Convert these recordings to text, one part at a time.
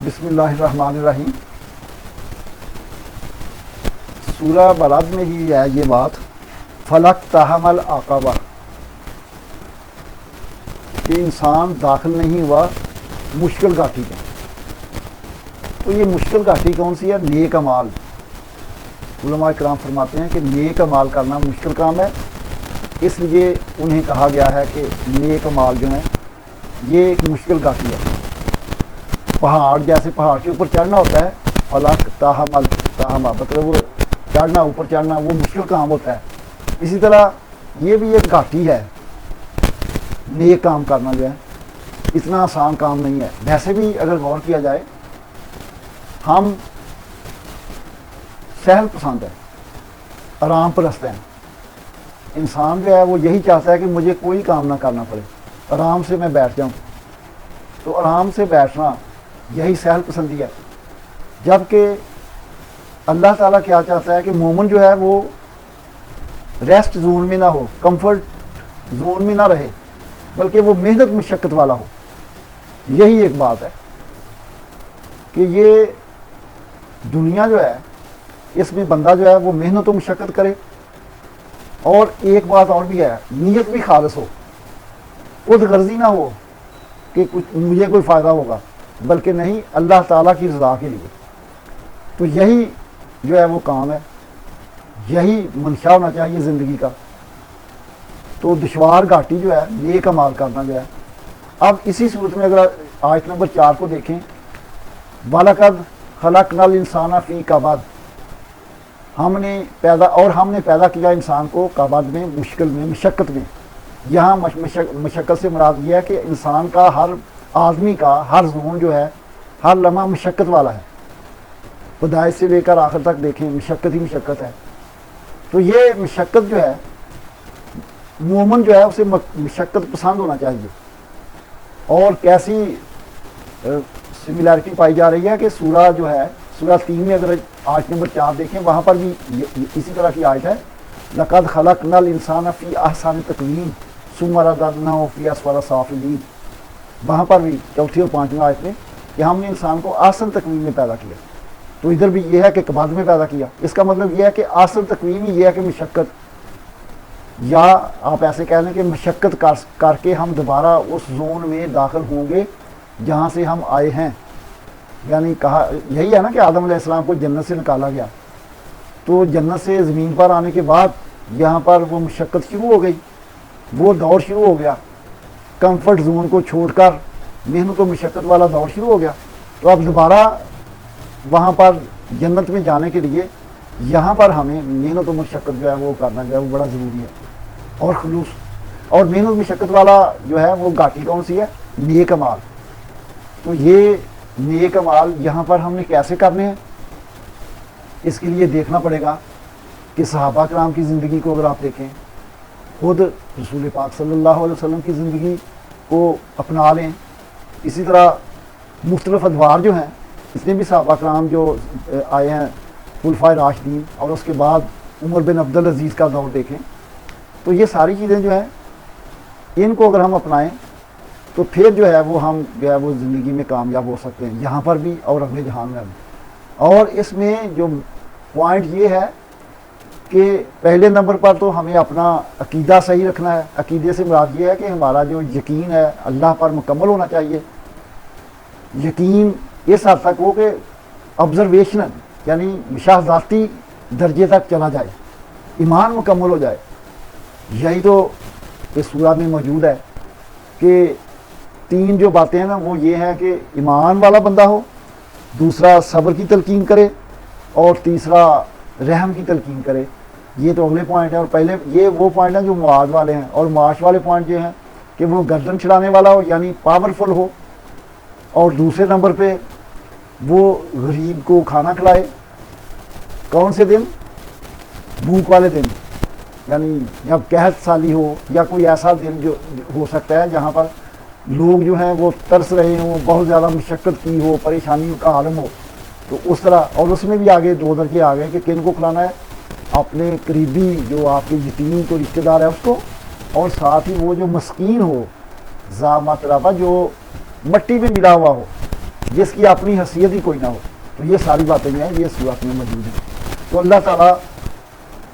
بسم اللہ الرحمن الرحیم۔ سورہ بلد میں ہی ہے یہ بات، فلک تحمل عقبہ، کہ انسان داخل نہیں ہوا مشکل گھاٹی میں۔ تو یہ مشکل گھاٹی کون سی ہے؟ نیک اعمال۔ علماء کرام فرماتے ہیں کہ نیک اعمال کرنا مشکل کام ہے، اس لیے انہیں کہا گیا ہے کہ نیک اعمال جو ہیں یہ ایک مشکل گھاٹی ہے۔ پہاڑ جیسے پہاڑ کے اوپر چڑھنا ہوتا ہے، فلک تحمل مطلب وہ چڑھنا، اوپر چڑھنا وہ مشکل کام ہوتا ہے، اسی طرح یہ بھی ایک گھاٹی ہے۔ نیک کام کرنا جو ہے اتنا آسان کام نہیں ہے۔ ویسے بھی اگر غور کیا جائے، ہم سہل پسند ہیں، آرام پرست ہیں۔ انسان جو ہے وہ یہی چاہتا ہے کہ مجھے کوئی کام نہ کرنا پڑے، آرام سے میں بیٹھ جاؤں۔ تو آرام سے بیٹھنا یہی سہل پسندی ہے، جبکہ اللہ تعالیٰ کیا چاہتا ہے کہ مومن جو ہے وہ ریسٹ زون میں نہ ہو، کمفرٹ زون میں نہ رہے، بلکہ وہ محنت مشقت والا ہو۔ یہی ایک بات ہے کہ یہ دنیا جو ہے اس میں بندہ جو ہے وہ محنت و مشقت کرے، اور ایک بات اور بھی ہے، نیت بھی خالص ہو، خود غرضی نہ ہو کہ کچھ مجھے کوئی فائدہ ہوگا، بلکہ نہیں، اللہ تعالیٰ کی رضا کے لیے۔ تو یہی جو ہے وہ کام ہے، یہی منشا ہونا چاہیے زندگی کا۔ تو دشوار گھاٹی جو ہے نیک اعمال کرنا جو ہے۔ اب اسی صورت میں اگر آیت نمبر 4 کو دیکھیں، وَلَقَدْ خَلَقْنَا الْإِنسَانَ فِي كَبَدٍ، ہم نے پیدا کیا انسان کو کبد میں، مشکل میں، مشقت میں۔ یہاں مشقت سے مراد یہ ہے کہ انسان کا، ہر آدمی کا ہر زون جو ہے ہر لمحہ مشقت والا ہے۔ پیدائش سے لے کر آخر تک دیکھیں مشقت ہی مشقت ہے۔ تو یہ مشقت جو ہے، مومن جو ہے اسے مشقت پسند ہونا چاہیے۔ اور کیسی سملیرٹی پائی جا رہی ہے کہ سورہ جو ہے، سورہ 3 میں اگر آیت نمبر 4 دیکھیں، وہاں پر بھی اسی طرح کی آیت ہے، لَقَدْ خَلَقْنَا الْإِنسَانَ فِي أَحْسَنِ تَقْوِيمٍ ثُمَّ رَدَدْنَاهُ فِي أَسْفَلِ سَافِلِينَ۔ وہاں پر بھی چوتھی اور پانچویں آیت میں کہ ہم نے انسان کو آسن تقویم میں پیدا کیا۔ تو ادھر بھی یہ ہے کہ کبد میں پیدا کیا۔ اس کا مطلب یہ ہے کہ آسن تقویم ہی یہ ہے کہ مشقت، یا آپ ایسے کہہ لیں کہ مشقت کر کے ہم دوبارہ اس زون میں داخل ہوں گے جہاں سے ہم آئے ہیں۔ یعنی کہا یہی ہے نا کہ آدم علیہ السلام کو جنت سے نکالا گیا، تو جنت سے زمین پر آنے کے بعد یہاں پر وہ مشقت شروع ہو گئی، وہ دور شروع ہو گیا، کمفرٹ زون کو چھوڑ کر محنت و مشقت والا دور شروع ہو گیا۔ تو اب دوبارہ وہاں پر جنت میں جانے کے لیے یہاں پر ہمیں محنت و مشقت جو ہے وہ کرنا جو ہے وہ بڑا ضروری ہے، اور خلوص۔ اور محنت مشقت والا جو ہے وہ گھاٹی کون سی ہے؟ نیک اعمال۔ تو یہ نیک اعمال یہاں پر ہم نے کیسے کرنے ہیں، اس کے لیے دیکھنا پڑے گا کہ صحابہ کرام کی زندگی کو اگر آپ دیکھیں، خود رسول پاک صلی اللہ علیہ وسلم کی زندگی کو اپنا لیں، اسی طرح مختلف ادوار جو ہیں، اس میں بھی صحابہ کرام جو آئے ہیں خلفائے راشدین، اور اس کے بعد عمر بن عبدالعزیز کا دور دیکھیں، تو یہ ساری چیزیں جو ہیں ان کو اگر ہم اپنائیں تو پھر جو ہے وہ ہم جو ہے وہ زندگی میں کامیاب ہو سکتے ہیں، یہاں پر بھی اور اگلے جہان میں بھی۔ اور اس میں جو پوائنٹ یہ ہے کہ پہلے نمبر پر تو ہمیں اپنا عقیدہ صحیح رکھنا ہے۔ عقیدے سے مراد یہ ہے کہ ہمارا جو یقین ہے اللہ پر مکمل ہونا چاہیے۔ یقین اس حد تک ہو کہ آبزرویشنل، یعنی مشاہداتی درجے تک چلا جائے، ایمان مکمل ہو جائے۔ یہی تو اس سورہ میں موجود ہے کہ 3 جو باتیں ہیں نا، وہ یہ ہے کہ ایمان والا بندہ ہو، دوسرا صبر کی تلقین کرے، اور تیسرا رحم کی تلقین کرے۔ یہ تو اگلے پوائنٹ ہیں، اور پہلے یہ وہ پوائنٹ ہیں جو معاش والے ہیں، اور معاش والے پوائنٹ یہ ہیں کہ وہ گردن چڑھانے والا ہو، یعنی پاورفل ہو، اور دوسرے نمبر پہ وہ غریب کو کھانا کھلائے۔ کون سے دن؟ بھوک والے دن، یعنی جب قحط سالی ہو، یا کوئی ایسا دن جو ہو سکتا ہے جہاں پر لوگ جو ہیں وہ ترس رہے ہوں، بہت زیادہ مشقت کی ہو، پریشانی کا عالم ہو، تو اس طرح۔ اور اس میں بھی آگے 2 درجے آ گئے کہ کن کو کھلانا ہے؟ اپنے قریبی جو آپ کے یتیم کو رشتہ دار ہے اس کو، اور ساتھ ہی وہ جو مسکین ہو، ذا متربہ جو مٹی میں ملا ہوا ہو، جس کی اپنی حیثیت ہی کوئی نہ ہو. تو یہ ساری باتیں جو ہیں یہ سورت میں موجود ہیں. تو اللہ تعالیٰ،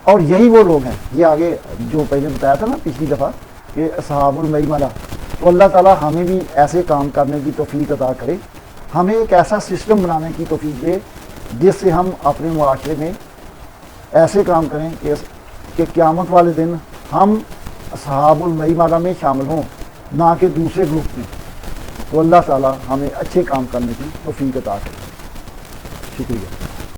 اور یہی وہ لوگ ہیں، یہ آگے جو پہلے بتایا تھا نا پچھلی دفعہ کہ اصحاب المیمنہ، تو اللہ تعالیٰ ہمیں بھی ایسے کام کرنے کی توفیق عطا کرے، ہمیں ایک ایسا سسٹم بنانے کی توفیق دے جس سے ہم اپنے معاشرے میں ایسے کام کریں کہ قیامت والے دن ہم اصحاب المیمنہ میں شامل ہوں، نہ کہ دوسرے گروپ میں. تو اللہ تعالیٰ ہمیں اچھے کام کرنے کی توفیق عطا کرے. شکریہ.